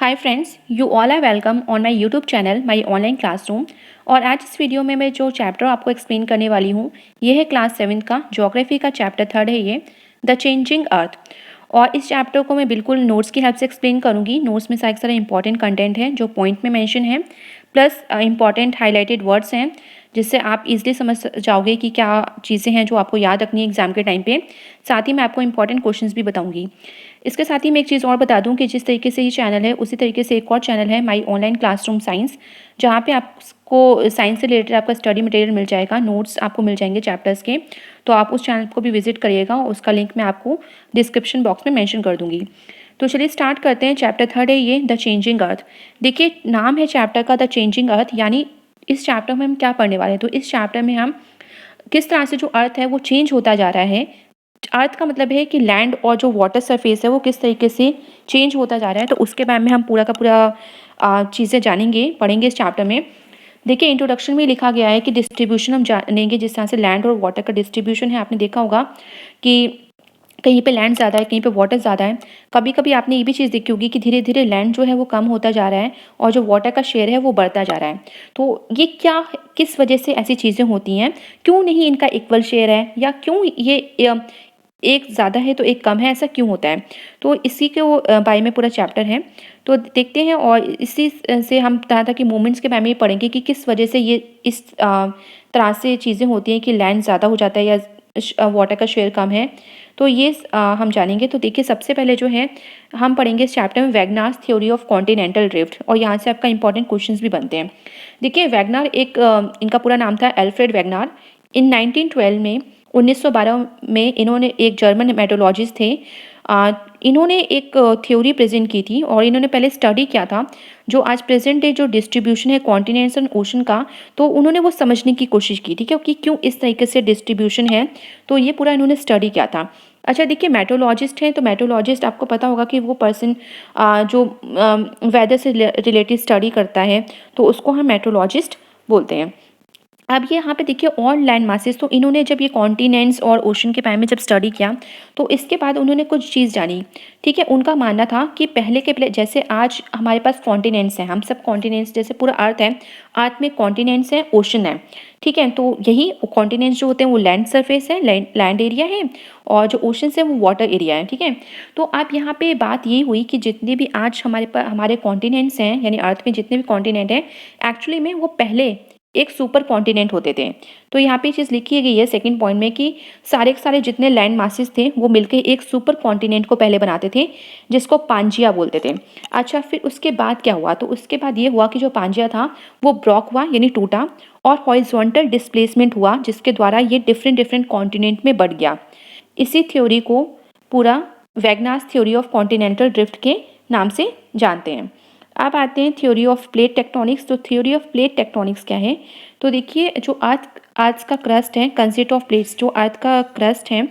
Hi friends, you all are welcome on my YouTube channel my online classroom. और आज इस video में मैं जो चैप्टर आपको एक्सप्लेन करने वाली हूँ ये है क्लास 7 का ज्योग्राफी का चैप्टर 3 है ये द चेंजिंग अर्थ। और इस चैप्टर को मैं बिल्कुल नोट्स की हेल्प से एक्सप्लेन करूँगी। नोट्स में सारे इंपॉर्टेंट कंटेंट है जो पॉइंट में मेंशन है, प्लस इंपॉर्टेंट हाईलाइटेड वर्ड्स हैं जिससे आप इजीली समझ जाओगे कि क्या चीज़ें हैं जो आपको याद रखनी है एग्जाम के टाइम पे। साथ ही मैं आपको इंपॉर्टेंट क्वेश्चंस भी बताऊंगी। इसके साथ ही मैं एक चीज़ और बता दूं कि जिस तरीके से ये चैनल है उसी तरीके से एक और चैनल है माई ऑनलाइन क्लासरूम साइंस, जहाँ पे आपको साइंस से रिलेटेड आपका स्टडी मटेरियल मिल जाएगा, नोट्स आपको मिल जाएंगे चैप्टर्स के। तो आप उस चैनल को भी विजिट करिएगा, उसका लिंक मैं आपको डिस्क्रिप्शन बॉक्स में मेंशन कर दूंगी। तो चलिए स्टार्ट करते हैं। चैप्टर 3 है ये द चेंजिंग अर्थ। देखिए नाम है चैप्टर का द चेंजिंग अर्थ, यानी इस चैप्टर में हम क्या पढ़ने वाले हैं। तो इस चैप्टर में हम किस तरह से जो अर्थ है वो चेंज होता जा रहा है। अर्थ का मतलब है कि लैंड और जो वाटर सरफेस है वो किस तरीके से चेंज होता जा रहा है। तो उसके बारे में हम पूरा का पूरा चीज़ें जानेंगे, पढ़ेंगे इस चैप्टर में। देखिए इंट्रोडक्शन में लिखा गया है कि डिस्ट्रीब्यूशन हम जानेंगे, जिस तरह से लैंड और वाटर का डिस्ट्रीब्यूशन है। आपने देखा होगा कि कहीं पे लैंड ज़्यादा है, कहीं पे वाटर ज़्यादा है। कभी कभी आपने ये भी चीज़ देखी होगी कि धीरे धीरे लैंड जो है वो कम होता जा रहा है और जो वाटर का शेयर है वो बढ़ता जा रहा है। तो ये क्या, किस वजह से ऐसी चीज़ें होती हैं, क्यों नहीं इनका इक्वल शेयर है, या क्यों ये एक ज़्यादा है तो एक कम है, ऐसा क्यों होता है। तो इसी के बारे में पूरा चैप्टर है। तो देखते हैं, और इसी से हम तरह तरह के मूवमेंट्स के बारे में पढ़ेंगे कि किस वजह से ये इस तरह से चीज़ें होती हैं कि लैंड ज़्यादा हो जाता है या वाटर का शेयर कम है। तो ये हम जानेंगे। तो देखिए सबसे पहले जो है हम पढ़ेंगे इस चैप्टर में वैगनार्स थ्योरी ऑफ कॉन्टिनेंटल ड्रिफ्ट, और यहाँ से आपका इंपॉर्टेंट क्वेश्चंस भी बनते हैं। देखिए वैगनार एक इनका पूरा नाम था एल्फ्रेड वैगनार। इन 1912 में 1912 में इन्होंने, एक जर्मन मेट्रोलॉजिस्ट थे, इन्होंने एक थ्योरी प्रेजेंट की थी और इन्होंने पहले स्टडी किया था जो आज प्रेजेंट डे जो डिस्ट्रीब्यूशन है कॉन्टिनेंट्स एंड ओशन का। तो उन्होंने वो समझने की कोशिश की, ठीक है, कि क्यों इस तरीके से डिस्ट्रीब्यूशन है। तो ये पूरा इन्होंने स्टडी किया था। अच्छा देखिए मेट्रोलॉजिस्ट हैं, तो मेट्रोलॉजिस्ट आपको पता होगा कि वो पर्सन जो वेदर से रिलेटेड स्टडी करता है, तो उसको हम मेट्रोलॉजिस्ट बोलते हैं। अब ये यहाँ पे देखिए ऑन लैंड मासेस, तो इन्होंने जब ये कॉन्टिनेंट्स और ओशन के बारे में जब स्टडी किया तो इसके बाद उन्होंने कुछ चीज़ जानी, ठीक है। उनका मानना था कि पहले जैसे आज हमारे पास कॉन्टिनेंट्स हैं, हम सब कॉन्टिनेंट्स, जैसे पूरा अर्थ है, अर्थ में कॉन्टिनेंट्स हैं, ओशन है, ठीक है। तो यही कॉन्टिनेंट्स जो होते हैं वो लैंड सरफेस है, लैंड एरिया है, और जो ओशन है वो वाटर एरिया है, ठीक है। तो अब यहाँ पे बात ये हुई कि जितने भी आज हमारे कॉन्टिनेंट्स हैं, यानी अर्थ में जितने भी कॉन्टिनेंट हैं, एक्चुअली में वो पहले एक सुपर कॉन्टिनेंट होते थे। तो यहाँ पे चीज़ लिखी गई है सेकंड पॉइंट में कि सारे के सारे जितने लैंड मासेस थे वो मिलकर एक सुपर कॉन्टिनेंट को पहले बनाते थे, जिसको पांजिया बोलते थे। अच्छा फिर उसके बाद क्या हुआ, तो उसके बाद ये हुआ कि जो पांजिया था वो ब्रॉक हुआ, यानी टूटा, और हॉरिजॉन्टल डिस्प्लेसमेंट हुआ, जिसके द्वारा ये डिफरेंट डिफरेंट कॉन्टिनेंट में बढ़ गया। इसी थ्योरी को पूरा वैगनार्स थ्योरी ऑफ कॉन्टिनेंटल ड्रिफ्ट के नाम से जानते हैं। अब आते हैं थ्योरी ऑफ प्लेट टेक्टोनिक्स। तो थ्योरी ऑफ प्लेट टेक्टोनिक्स क्या है, तो देखिए जो अर्थ का क्रस्ट है, कंसिस्ट ऑफ प्लेट्स, जो अर्थ का क्रस्ट है,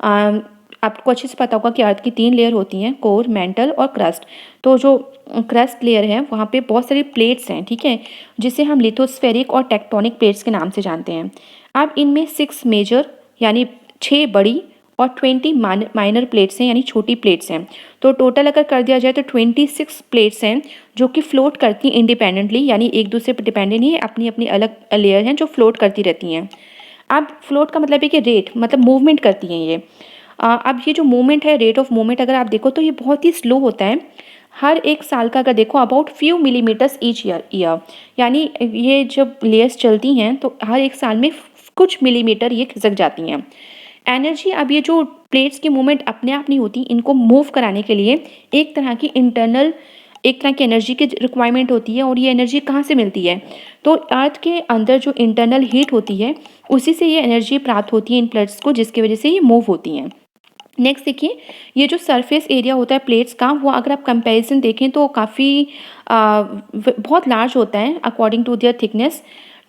आपको अच्छे से पता होगा कि अर्थ की 3 लेयर होती हैं, कोर, मेंटल और क्रस्ट। तो जो क्रस्ट लेयर है वहाँ पे बहुत सारी प्लेट्स हैं, ठीक है, जिसे हम लिथोस्फेरिक और टेक्टोनिक प्लेट्स के नाम से जानते हैं। अब इनमें 6 मेजर यानी 6 बड़ी और 20 माइनर प्लेट्स हैं, यानी छोटी प्लेट्स हैं। तो टोटल अगर कर दिया जाए तो 26 प्लेट्स हैं जो कि फ्लोट करती हैं इंडिपेंडेंटली, यानी एक दूसरे पर डिपेंडेंट नहीं है, अपनी अपनी अलग लेयर हैं जो फ्लोट करती रहती हैं। अब फ्लोट का मतलब है कि रेट, मतलब मूवमेंट करती हैं ये। अब ये जो मूवमेंट है, रेट ऑफ मूवमेंट अगर आप देखो तो ये बहुत ही स्लो होता है। हर एक साल का अगर देखो about few millimetres each year, यानी ये जब लेयर्स चलती हैं तो हर एक साल में कुछ मिलीमीटर ये खिसक जाती हैं। एनर्जी, अब ये जो प्लेट्स की मूवमेंट अपने आप नहीं होती, इनको मूव कराने के लिए एक तरह की एनर्जी की रिक्वायरमेंट होती है। और ये एनर्जी कहाँ से मिलती है, तो अर्थ के अंदर जो इंटरनल हीट होती है उसी से ये एनर्जी प्राप्त होती है इन प्लेट्स को, जिसकी वजह से ये मूव होती हैं। नेक्स्ट देखिए, ये जो सरफेस एरिया होता है प्लेट्स का, वो अगर आप कंपैरिजन देखें तो काफ़ी बहुत लार्ज होता है according to their thickness.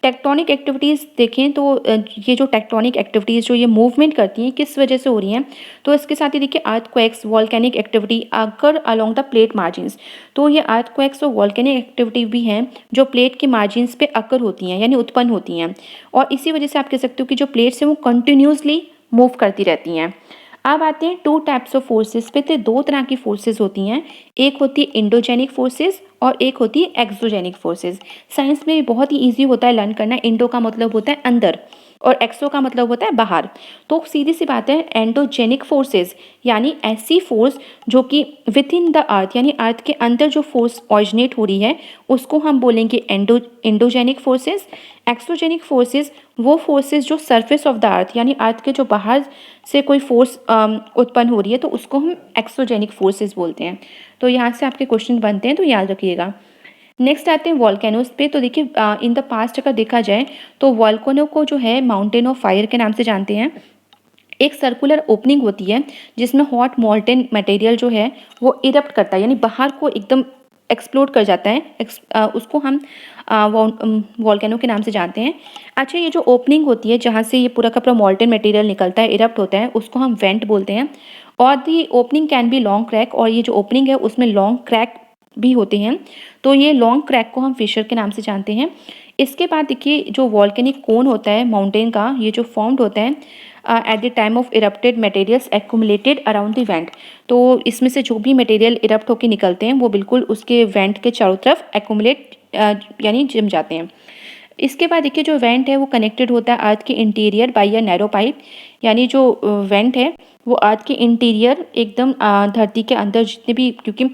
Tectonic activities देखें तो ये जो टेक्टोनिक एक्टिविटीज़ जो ये मूवमेंट करती हैं किस वजह से हो रही हैं, तो इसके साथ ही देखिए earthquakes, volcanic activity occur along the plate margins. तो ये अर्थक्वेक्स और वॉल्केनिक एक्टिविटी भी हैं जो प्लेट के मार्जिन्स पे अकर होती हैं, यानी उत्पन्न होती हैं, और इसी वजह से आप कह सकते हो कि जो प्लेट्स हैं वो कंटिन्यूसली मूव करती रहती हैं। अब आते हैं टू टाइप्स ऑफ फोर्सेस पे। तो दो तरह की फोर्सेस होती हैं, एक होती है इंडोजेनिक फोर्सेस और एक होती है एक्सोजेनिक फोर्सेस। साइंस में बहुत ही ईजी होता है लर्न करना। इंडो का मतलब होता है अंदर और एक्सो का मतलब होता है बाहर। तो सीधी सी बात है, एंडोजेनिक फोर्सेस यानी ऐसी फोर्स जो कि विद इन द अर्थ यानी अर्थ के अंदर जो फोर्स ऑरिजिनेट हो रही है उसको हम बोलेंगे इंडोजेनिक फोर्सेस। एक्सोजेनिक फोर्सेस वो फोर्सेस जो सरफेस ऑफ द अर्थ यानी अर्थ के जो बाहर से कोई फोर्स उत्पन्न हो रही है तो उसको हम एक्सोजेनिक फोर्सेस बोलते हैं। तो यहाँ से आपके क्वेश्चन बनते हैं, तो याद रखिएगा। नेक्स्ट आते हैं वॉल्केनोज पे। तो देखिए इन द पास्ट अगर देखा जाए तो वॉल्केनो को जो है माउंटेन ऑफ फायर के नाम से जानते हैं। एक सर्कुलर ओपनिंग होती है जिसमें हॉट मोल्टेन मटेरियल जो है वो इरप्ट करता है यानी बाहर को एकदम एक्सप्लोड कर जाता है। उसको हम वॉल्केनो के नाम से जानते हैं। अच्छा, ये जो ओपनिंग होती है जहाँ से ये पूरा का पूरा मोल्टेन मटेरियल निकलता है, इरप्ट होता है, उसको हम वेंट बोलते हैं। और the opening can be long crack, और ये जो ओपनिंग है उसमें लॉन्ग क्रैक भी होते हैं। तो ये लॉन्ग क्रैक को हम फिशर के नाम से जानते हैं। इसके बाद देखिए जो वॉल्केनिक कोन होता है माउंटेन का, ये जो फॉर्म्ड होता है at the time of erupted materials accumulated around the went. तो इसमें से जो भी मटेरियल इरप्ट होकर निकलते हैं वो बिल्कुल उसके वेंट के चारों तरफ एक्यूमुलेट यानी जम जाते हैं। इसके बाद देखिए जो वेंट है वो कनेक्टेड होता है अर्थ के interior by a narrow pipe. यानी जो वेंट है वो अर्थ के इंटीरियर एकदम धरती के अंदर जितने भी, क्योंकि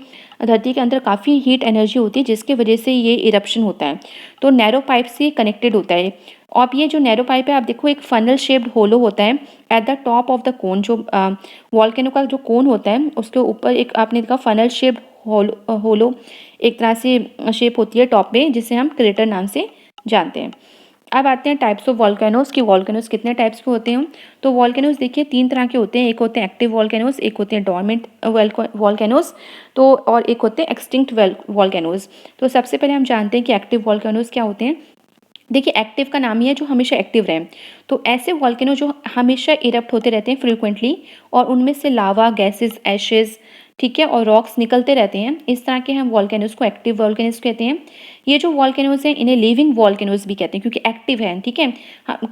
धरती के अंदर काफ़ी हीट एनर्जी होती है जिसकी वजह से ये इरप्शन होता है, तो नैरो पाइप से कनेक्टेड होता है। और ये जो नैरो पाइप है आप देखो एक फनल शेप्ड होलो होता है at the top of the cone. जो वॉल्केनो का जो कोन होता है उसके ऊपर एक आपने देखा फनल शेप्ड होलो एक तरह से शेप होती है टॉप पे, जिसे हम क्रेटर नाम से जानते हैं। अब आते हैं टाइप्स ऑफ वॉल्केनोज कि वॉल्केनोज कितने टाइप्स के होते हैं। तो वॉल्केनोज देखिए तीन तरह के होते हैं, एक होते हैं एक्टिव वॉल्केनोज, एक होते हैं डॉर्मेंट वॉल्केनोज, तो और एक होते हैं एक्सटिंक्ट वॉल्केनोज। तो सबसे पहले हम जानते हैं कि एक्टिव वॉल्केनोज क्या होते हैं। देखिए एक्टिव का नाम ही है जो हमेशा एक्टिव रहें। तो ऐसे वॉल्केनो जो हमेशा इरप्ट होते रहते हैं फ्रीक्वेंटली और उनमें से लावा, गैसेस, एशेज, ठीक है, और रॉक्स निकलते रहते हैं, इस तरह के हम वॉल्केनोज को एक्टिव वॉल्केनोज कहते हैं। ये जो वॉल्केनोज हैं इन्हें लिविंग वॉल्केनोज भी कहते हैं क्योंकि एक्टिव हैं, ठीक है,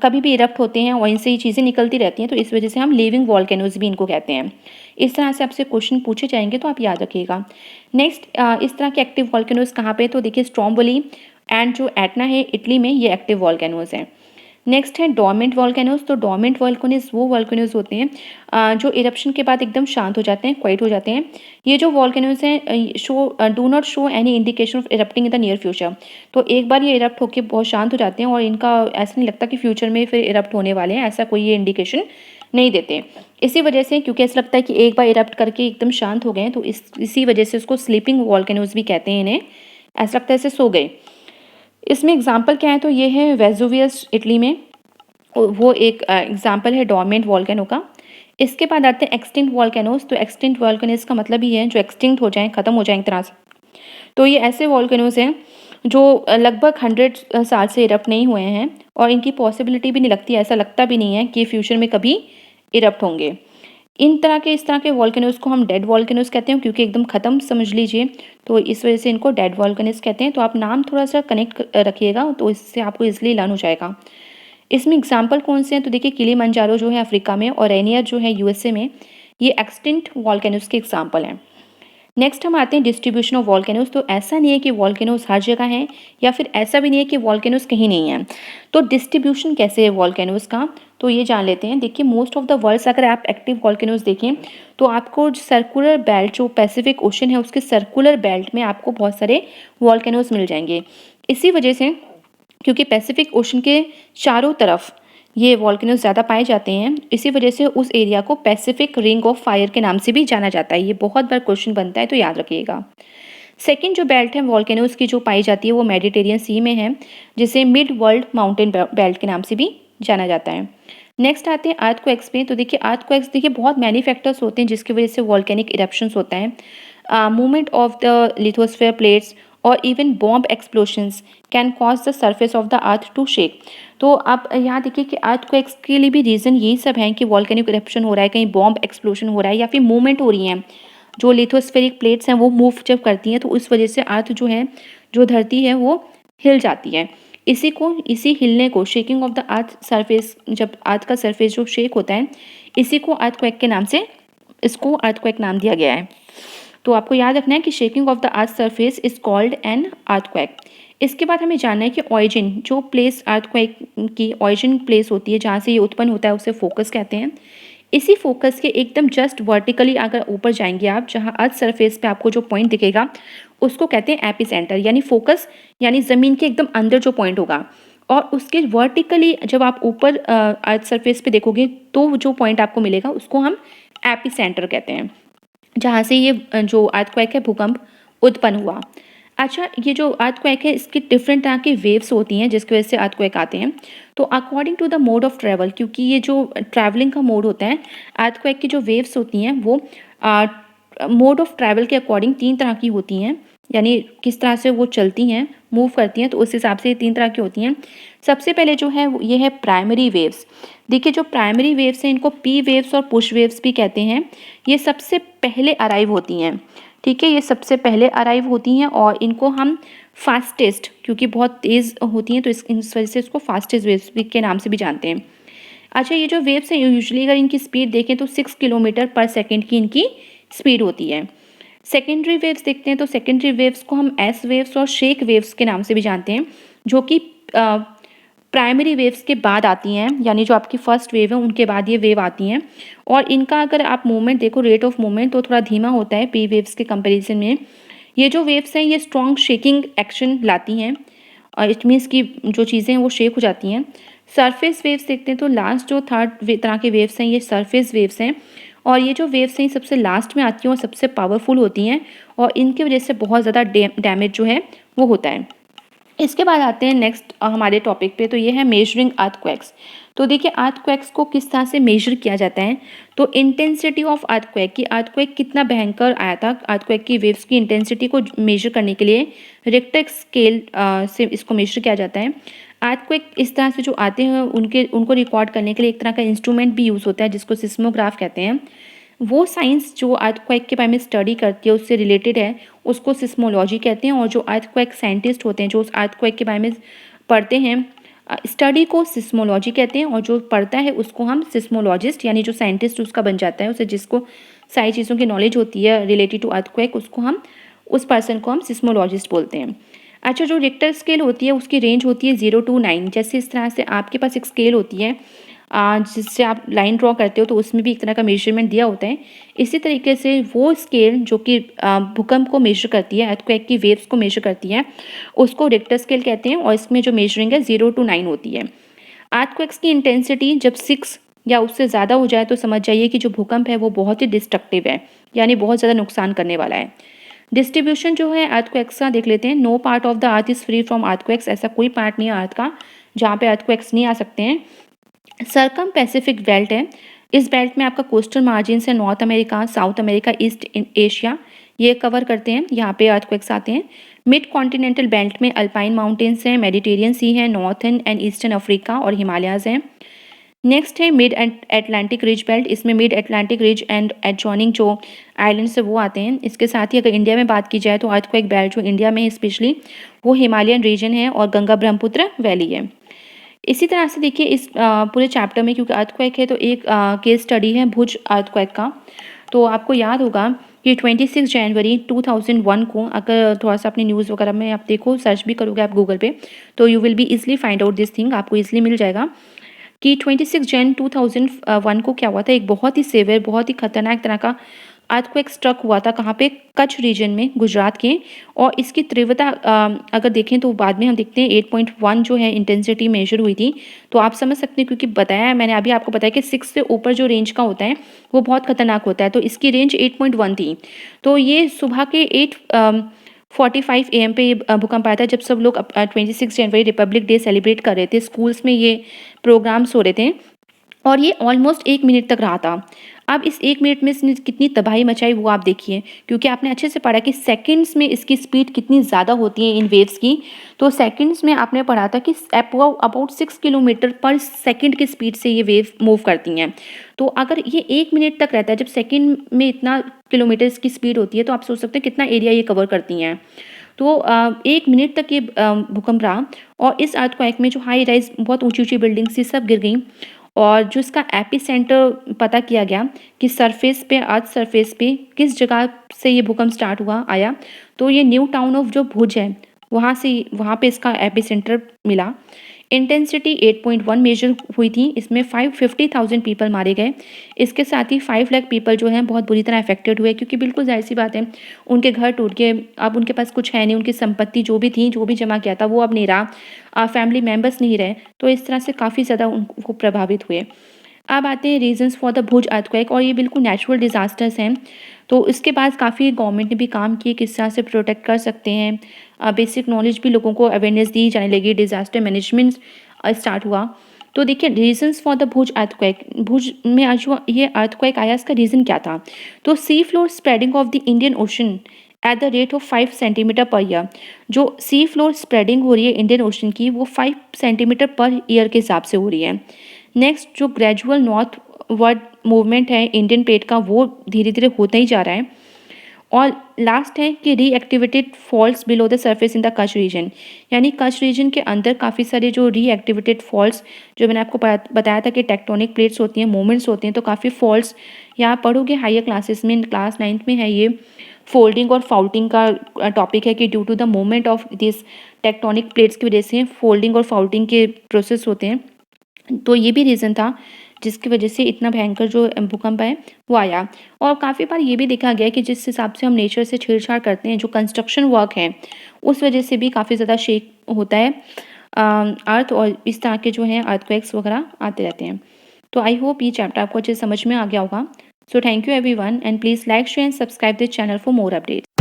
कभी भी इरप्ट होते हैं और इनसे ये चीज़ें निकलती रहती हैं, तो इस वजह से हम लिविंग वॉल्केनोज भी इनको कहते हैं। इस तरह से आपसे क्वेश्चन पूछे जाएंगे तो आप याद रखिएगा। नेक्स्ट इस तरह के एक्टिव वॉल्केनोज कहाँ पे, तो देखिए स्ट्रोम्बोली एंड जो एटना है इटली में, ये एक्टिव वॉल्केनोज हैं। नेक्स्ट है डोर्मेंट वॉल्केनोज। तो डोर्मेंट वॉल्केनोज वो वॉल्केनोज होते हैं जो इरप्शन के बाद एकदम शांत हो जाते हैं, क्वाइट हो जाते हैं। ये जो वॉल्केनोज हैं do not show any indication of erupting in the near future. तो एक बार ये इरप्ट होकर बहुत शांत हो जाते हैं और इनका ऐसा नहीं लगता कि फ्यूचर में फिर इरप्ट होने वाले हैं, ऐसा कोई ये इंडिकेशन नहीं देते। इसी वजह से, क्योंकि ऐसा लगता है कि एक बार इरप्ट करके एकदम शांत हो गए हैं, तो इसी वजह से उसको स्लीपिंग वॉल्केनोज भी कहते हैं। इन्हें ऐसा लगता है ऐसे सो गए। इसमें एग्जाम्पल क्या है, तो ये है वेजुवियस इटली में, वो एक एग्जाम्पल है डोर्मेंट वॉल्केनो का। इसके बाद आते हैं एक्सटिंक्ट वॉल्केनोज। तो एक्सटिंक्ट वॉल्केनोज का मतलब ही है जो एक्सटिंक्ट हो जाएं, ख़त्म हो जाएं एक तरह से। तो ये ऐसे वॉल्केनोज हैं जो लगभग 100 साल से इरप्ट नहीं हुए हैं और इनकी पॉसिबिलिटी भी नहीं लगती, ऐसा लगता भी नहीं है कि फ्यूचर में कभी इरप्ट होंगे। इस तरह के वॉल्केनोज को हम डेड वॉल्केनोज कहते हैं क्योंकि एकदम ख़त्म समझ लीजिए, तो इस वजह से इनको डेड वॉल्केनोज कहते हैं। तो आप नाम थोड़ा सा कनेक्ट रखिएगा तो इससे आपको इजीली लर्न हो जाएगा। इसमें एग्जाम्पल कौन से हैं, तो देखिए किलिमंजारो जो है अफ्रीका में और रेनियर जो है यूएसए में, ये एक्सटिंक्ट वॉल्केनोज के एग्जाम्पल हैं। नेक्स्ट हम आते हैं डिस्ट्रीब्यूशन ऑफ वॉल्केनोज। तो ऐसा नहीं है कि वॉल्केनोज हर जगह हैं या फिर ऐसा भी नहीं है कि वॉल्केनोज कहीं नहीं हैं। तो डिस्ट्रीब्यूशन कैसे है वॉल्केनोज का, तो ये जान लेते हैं। देखिए मोस्ट ऑफ द वर्ल्ड्स, अगर आप एक्टिव वॉल्केनोज देखें तो आपको सर्कुलर बेल्ट जो पैसिफिक ओशन है उसके सर्कुलर बेल्ट में आपको बहुत सारे वॉल्केनोज मिल जाएंगे। इसी वजह से, क्योंकि पैसिफिक ओशन के चारों तरफ ये वॉल्केनोज ज़्यादा पाए जाते हैं, इसी वजह से उस एरिया को पैसिफिक रिंग ऑफ फायर के नाम से भी जाना जाता है। ये बहुत बार क्वेश्चन बनता है, तो याद रखिएगा। सेकंड जो बेल्ट है वॉल्केनोज की जो पाई जाती है वो मेडिटेरियन सी में है, जिसे मिड वर्ल्ड माउंटेन बेल्ट के नाम से भी जाना जाता है। नेक्स्ट आते हैं अर्थक्वेक्स पे। तो देखिए अर्थक्वेक्स देखिए बहुत मैनी फैक्टर्स होते हैं जिसकी वजह से वॉल्केनिक इरप्शंस होता है। Movement of the lithosphere plates और even bomb explosions can cause the surface of the earth to shake. तो आप यहाँ देखिए कि अर्थक्वेक्स के लिए भी रीज़न यही सब है कि वॉल्केनिक इरप्शन हो रहा है, कहीं बॉम्ब एक्सप्लोशन हो रहा है या फिर मूवमेंट हो रही है, जो लिथोस्फेरिक प्लेट्स हैं वो मूव जब करती हैं तो उस वजह से अर्थ जो है, जो धरती है वो हिल जाती है। इसी हिलने को, shaking of the earth surface, जब अर्थ का सरफेस जो शेक होता है, इसी को अर्थक्वेक के नाम से, इसको अर्थक्वेक नाम दिया गया है। तो आपको याद रखना है कि shaking of the earth surface is called an earthquake. इसके बाद हमें जानना है कि ऑरिजिन, जो प्लेस अर्थक्वेक की ऑरिजिन प्लेस होती है जहाँ से ये उत्पन्न होता है, उसे फोकस कहते हैं। इसी फोकस के एकदम जस्ट वर्टिकली अगर ऊपर जाएंगे आप, जहाँ अर्थ सरफेस पे आपको जो पॉइंट दिखेगा उसको कहते हैं एपिसेंटर, यानी फोकस, यानी ज़मीन के एकदम अंदर जो पॉइंट होगा। और उसके वर्टिकली जब आप ऊपर अर्थ सरफेस पे देखोगे तो जो पॉइंट आपको मिलेगा उसको हम एपिसेंटर कहते हैं, जहाँ से ये जो अर्थक्वेक है, भूकंप उत्पन्न हुआ। अच्छा, ये जो अर्थक्वेक है इसकी डिफरेंट तरह की वेव्स होती हैं जिसकी वजह से अर्थक्वेक आते हैं। तो according to the mode of travel, क्योंकि ये जो ट्रैवलिंग का मोड होता है, अर्थक्वेक की जो वेव्स होती हैं वो मोड ऑफ ट्रैवल के अकॉर्डिंग 3 तरह की होती हैं, यानी किस तरह से वो चलती हैं, मूव करती हैं, तो उस हिसाब से ये 3 तरह की होती हैं। सबसे पहले जो है ये है प्राइमरी वेव्स। देखिए, जो प्राइमरी वेव्स हैं इनको पी वेव्स और पुश वेव्स भी कहते हैं। ये सबसे पहले अराइव होती हैं, ठीक है, ये सबसे पहले अराइव होती हैं और इनको हम फास्टेस्ट, क्योंकि बहुत तेज़ होती हैं तो इस वजह से इसको फास्टेस्ट वेव्स के नाम से भी जानते हैं। अच्छा, ये जो वेव्स हैं यूजुअली अगर इनकी स्पीड देखें तो 6 किलोमीटर पर सेकेंड की इनकी स्पीड होती है। सेकेंडरी वेव्स देखते हैं तो सेकेंडरी वेव्स को हम एस वेव्स और शेक वेव्स के नाम से भी जानते हैं, जो कि प्राइमरी वेव्स के बाद आती हैं, यानी जो आपकी फर्स्ट वेव है उनके बाद ये वेव आती हैं। और इनका अगर आप मूवमेंट देखो, रेट ऑफ मूवमेंट तो थोड़ा धीमा होता है पी वेव्स के कंपैरिजन में। ये जो वेव्स हैं ये स्ट्रॉन्ग शेकिंग एक्शन लाती हैं, और इट मीन्स कि जो चीज़ें हैं वो शेक हो जाती हैं। सरफेस वेव्स देखते हैं तो लास्ट जो थर्ड तरह के वेव्स हैं ये सरफेस वेव्स हैं, और ये जो वेव्स हैं सबसे लास्ट में आती हैं और सबसे पावरफुल होती हैं, और इनकी वजह से बहुत ज़्यादा डैमेज जो है वो होता है। इसके बाद आते हैं नेक्स्ट हमारे टॉपिक पे, तो ये है मेजरिंग अर्थक्वेक्स। तो देखिए, अर्थक्वेक्स को किस तरह से मेजर किया जाता है, तो इंटेंसिटी ऑफ अर्थक्वेक, की अर्थक्वेक कितना भयंकर आया था, अर्थक्वेक की वेव्स की इंटेंसिटी को मेजर करने के लिए रिक्टर स्केल से इसको मेजर किया जाता है। अर्थक्वेक इस तरह से जो आते हैं उनको रिकॉर्ड करने के लिए एक तरह का इंस्ट्रूमेंट भी यूज़ होता है जिसको सिस्मोग्राफ कहते हैं। वो साइंस जो अर्थक्वेक के बारे में स्टडी करती है उससे रिलेटेड है, उसको सिस्मोलॉजी कहते हैं। और जो अर्थक्वेक साइंटिस्ट होते हैं जो उस अर्थक्वेक के बारे में पढ़ते हैं, स्टडी को सिस्मोलॉजी कहते हैं, और जो पढ़ता है उसको हम सिस्मोलॉजिस्ट, यानी जो साइंटिस्ट उसका बन जाता है, उसे जिसको सारी चीज़ों की नॉलेज होती है रिलेटेड टू अर्थक्वेक, उसको हम, उस पर्सन को हम सिस्मोलॉजिस्ट बोलते हैं। अच्छा, जो रिक्टर स्केल होती है उसकी रेंज होती है 0 to 9। जैसे इस तरह से आपके पास एक स्केल होती है जिससे आप लाइन ड्रॉ करते हो, तो उसमें भी एक तरह का मेजरमेंट दिया होता है। इसी तरीके से वो स्केल जो कि भूकंप को मेजर करती है, अर्थक्वेक की वेव्स को मेजर करती है, उसको रिक्टर स्केल कहते हैं, और इसमें जो मेजरिंग है 0 to 9 होती है। अर्थक्वेक्स की इंटेंसिटी जब 6 या उससे ज़्यादा हो जाए तो समझ जाइए कि जो भूकंप है वो बहुत ही डिस्ट्रक्टिव है, यानी बहुत ज़्यादा नुकसान करने वाला है। डिस्ट्रीब्यूशन जो है अर्थक्वेक्स का देख लेते हैं। No part of the earth is free from earthquakes, ऐसा कोई पार्ट नहीं है अर्थ का जहाँ पे अर्थक्वेक्स नहीं आ सकते हैं। सर्कम पैसिफिक बेल्ट है, इस बेल्ट में आपका कोस्टल मार्जिन से north America, south America, east Asia ये कवर करते हैं, यहाँ पे अर्थक्वेक्स आते हैं। मिड कॉन्टिनेंटल बेल्ट में अल्पाइन माउंटेन्स हैं, मेडिटेरियन सी है, नॉर्थन एंड ईस्टर्न अफ्रीका और हिमालयाज़ हैं। नेक्स्ट है मिड एटलांटिक रिज बेल्ट, इसमें mid Atlantic ridge and adjoining जो आइलैंड्स है वो आते हैं। इसके साथ ही अगर इंडिया में बात की जाए तो अर्थक्वेक बेल्ट जो इंडिया में स्पेशली वो हिमालयन रीजन है और गंगा ब्रह्मपुत्र वैली है। इसी तरह से देखिए इस पूरे चैप्टर में, क्योंकि अर्थक्वेक है तो एक केस स्टडी है भुज अर्थक्वेक का। तो आपको याद होगा कि 26 जनवरी 2001 को, अगर थोड़ा सा अपनी न्यूज़ वगैरह में आप देखो, सर्च भी करोगे आप गूगल पे, तो you will be easily find out this thing, आपको इजली मिल जाएगा कि 26 जन 2001 को क्या हुआ था। एक बहुत ही सेवियर, बहुत ही खतरनाक तरह का अर्थक्वेक स्ट्रक हुआ था, कहाँ पे, कच्छ रीजन में, गुजरात के। और इसकी तीव्रता अगर देखें तो बाद में हम देखते हैं 8.1 जो है इंटेंसिटी मेजर हुई थी। तो आप समझ सकते हैं, क्योंकि बताया है मैंने अभी आपको बताया कि 6 से ऊपर जो रेंज का होता है वो बहुत खतरनाक होता है, तो इसकी रेंज 8.1 थी। तो ये सुबह के 8:45 AM पे ये भूकंप आया था, जब सब लोग 26 जनवरी रिपब्लिक डे सेलिब्रेट कर रहे थे, स्कूल्स में ये प्रोग्राम्स हो रहे थे, और ये ऑलमोस्ट 1 मिनट तक रहा था। अब इस 1 मिनट में इसने कितनी तबाही मचाई वो आप देखिए, क्योंकि आपने अच्छे से पढ़ा कि सेकंड्स में इसकी स्पीड कितनी ज़्यादा होती है इन वेव्स की। तो सेकंड्स में आपने पढ़ा था कि अबाउट 6 किलोमीटर पर सेकंड की स्पीड से ये वेव मूव करती हैं। तो अगर ये 1 मिनट तक रहता है, जब सेकंड में इतना किलोमीटर की स्पीड होती है, तो आप सोच सकते हैं कितना एरिया ये कवर करती हैं। तो 1 मिनट तक ये भूकंप रहा और इस अर्थक्वेक में जो हाई राइज़ बहुत ऊँची-ऊँची बिल्डिंग्स थी सब गिर गईं और जो इसका एपिसेंटर पता किया गया कि सरफेस पे अर्थ सरफेस पे किस जगह से ये भूकंप स्टार्ट हुआ आया, तो ये न्यू टाउन ऑफ जो भुज है, वहाँ पे इसका एपिसेंटर मिला। इंटेंसिटी 8.1 मेजर हुई थी, इसमें 550,000 पीपल मारे गए। इसके साथ ही 5 लाख पीपल जो हैं बहुत बुरी तरह अफेक्टेड हुए क्योंकि बिल्कुल ज़ाहिर-सी बात है, उनके घर टूट गए, अब उनके पास कुछ है नहीं, उनकी संपत्ति जो भी थी, जो भी जमा किया था वो अब नहीं रहा, फैमिली मेंबर्स नहीं रहे, तो इस तरह से काफ़ी ज़्यादा वो प्रभावित हुए। अब आते हैं reasons for the Bhuj earthquake और ये बिल्कुल नेचुरल डिज़ास्टर्स हैं। तो इसके बाद काफ़ी गवर्नमेंट ने भी काम किए किस तरह से प्रोटेक्ट कर सकते हैं। बेसिक नॉलेज भी लोगों को अवेयरनेस दी जाने लगी, डिज़ास्टर मैनेजमेंट स्टार्ट हुआ। तो देखिए reasons for the Bhuj earthquake, Bhuj में आज जो ये अर्थक्वेक आया इसका रीज़न क्या था? तो sea floor spreading of the Indian ocean at the rate of 5 centimetre per year. जो सी फ्लोर स्प्रेडिंग हो रही है इंडियन ओशन की वो 5 सेंटीमीटर पर ईयर के हिसाब से हो रही है। नेक्स्ट जो ग्रेजुअल नॉर्थ वर्ड मूवमेंट है इंडियन प्लेट का वो धीरे धीरे होता ही जा रहा है। और लास्ट है कि reactivated faults below the surface in the Kutch region, यानी कच्छ रीजन के अंदर काफ़ी सारे जो रीएक्टिवेटेड फॉल्ट्स, जो मैंने आपको बताया था कि टेक्टोनिक प्लेट्स होती हैं, मूवमेंट्स होते हैं, तो काफ़ी फॉल्ट्स यहाँ पढ़ोगे हायर क्लासेस में, क्लास 9th में है ये फोल्डिंग और फाउल्टिंग का टॉपिक है कि due to the movement of this tectonic plates की वजह से फोल्डिंग और फाउल्टिंग के प्रोसेस होते हैं। तो ये भी रीज़न था जिसकी वजह से इतना भयंकर जो भूकंप है वो आया। और काफ़ी बार ये भी देखा गया है कि जिस हिसाब से हम नेचर से छेड़छाड़ करते हैं, जो कंस्ट्रक्शन वर्क है उस वजह से भी काफ़ी ज़्यादा शेक होता है अर्थ, और इस तरह के जो हैं अर्थक्वेक्स वगैरह आते रहते हैं। तो आई होप ये चैप्टर आपको अच्छे से समझ में आ गया होगा। So thank you everyone and please like share and subscribe this channel for more updates.